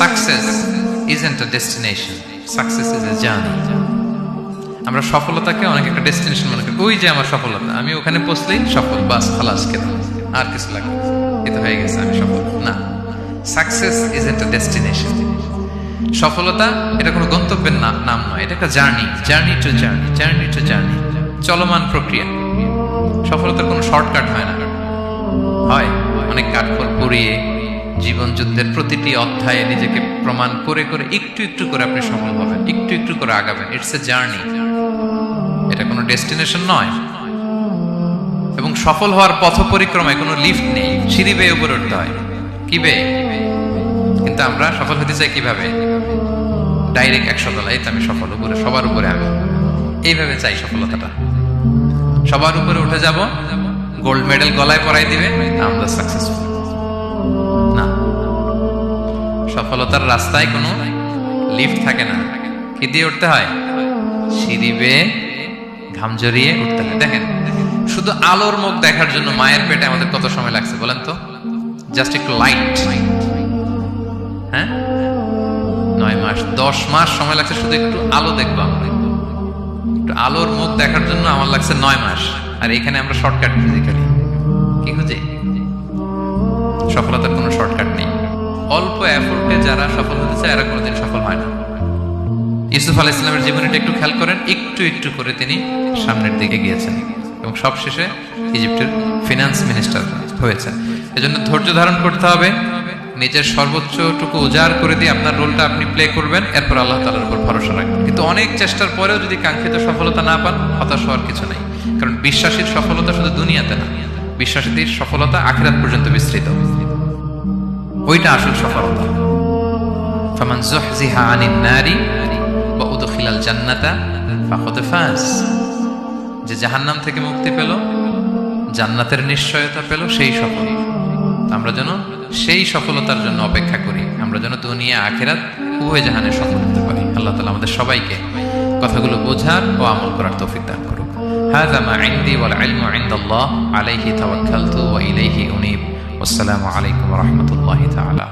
Success isn't a destination, success is a journey. আমরা সফলতাকে অনেক একটা ডেস্টিনেশন মনে করি, ওই যে আমার সফলতা, আমি ওখানে পৌঁছলেই সফল, বাস খালাস কেন আর কিছু লাগবে, এটা হয়ে গেছে আমি সফল না। Success isn't a destination. সফলতা এটা কোনো গন্তব্যের নাম নয়, এটা একটা journey, journey to journey, journey to journey, চলমান প্রক্রিয়া। সফলতার কোনো শর্টকাট হয় না, হয় অনেক কাঠখড় পুড়িয়ে জীবন যুদ্ধের প্রতিটি অধ্যায়ে নিজেকে প্রমাণ করে করে একটু একটু করে আপনি সফল হবেন, একটু একটু করে আগাবেন। ইটস এ জার্নি, এটা কোনো ডেস্টিনেশন নয়। এবং সফল হওয়ার পথ পরিক্রমায় কোনো লিফট নেই, সিঁড়ি বেয়ে উপরে উঠতে হয়। কি বেয়ে? কিন্তু আমরা সফল হতে চাই কিভাবে? ডাইরেক্ট 100 তলা, এই তো আমি সফল, উপরে সবার উপরে আমি, এইভাবে চাই সফলতাটা। সবার উপরে উঠে যাব, গোল্ড মেডেল গলায় পরাই দিবে, আমরা সাকসেসফুল না। সফলতার রাস্তায় কোনো লিফট থাকে না, কি দিয়ে উঠতে হয়? সিঁড়ি বেয়ে ঘাম জড়িয়ে উঠতে হয়। দেখেন, শুধু আলোর মুখ দেখার জন্য মায়ের পেটে আমাদের কত সময় লাগছে বলেন তো? জাস্ট একটু লাইট, হ্যাঁ 9 মাস 10 মাস সময় লাগছে শুধু একটু আলো দেখবো আমরা, একটু আলোর মুখ দেখার জন্য আমার লাগছে 9 মাস। আর এখানে আমরা শর্টকাট ফিজিক্যালি কি খুঁজি? সফলতার কোনো শর্টকাট নেই। অল্প এফোর্টে যারা সফল হতে চায় এরা কোনোদিন সফল হয় না। ইউসুফ আলাইহিস সালামের জীবনীটা একটু খেয়াল করেন, একটু একটু করে তিনি সামনের দিকে গিয়েছেন এবং সবশেষে ইজিপ্টের ফিনান্স মিনিস্টার হয়েছেন। এজন্য ধৈর্য ধারণ করতে হবে, নিজের সর্বোচ্চটুকু উজাড় করে দিয়ে আপনার রোলটা আপনি প্লে করবেন, এরপর আল্লাহ তাআলার উপর ভরসা রাখবেন। কিন্তু অনেক চেষ্টার পরেও যদি কাঙ্ক্ষিত সফলতা না পান, হতাশ হওয়ার কিছু নেই। কারণ বিশ্বাসীর সফলতা শুধু দুনিয়াতে না, বিশ্বাসীদের সফলতা আখিরাত পর্যন্ত বিস্তৃত, ওইটা আসল সফলতা। ফামান যুহজিহা আনিন নারি ওয়া উদখিলাল জান্নাতা ফাকাদ ফাজ। যে জাহান্নাম থেকে মুক্তি পেল, জান্নাতের নিশ্চয়তা পেল, সেই সফল। আমরা যেন সেই সফলতার জন্য অপেক্ষা করি, আমরা যেন দুনিয়া আখিরাত উভয় জাহানে সফল হতে পারি। আল্লাহ তাআলা আমাদের সবাইকে কথাগুলো বোঝার ও আমল করার তৌফিক দান করুন। হাযা মা ইনদি ওয়াল ইলমু ইনদাল্লাহ আলাইহি তাওয়াক্কালতু ওয়া ইলাইহি উনীব। ওয়াসসালামু আলাইকুম ওয়া রাহমাতুল্লাহি তাআলা।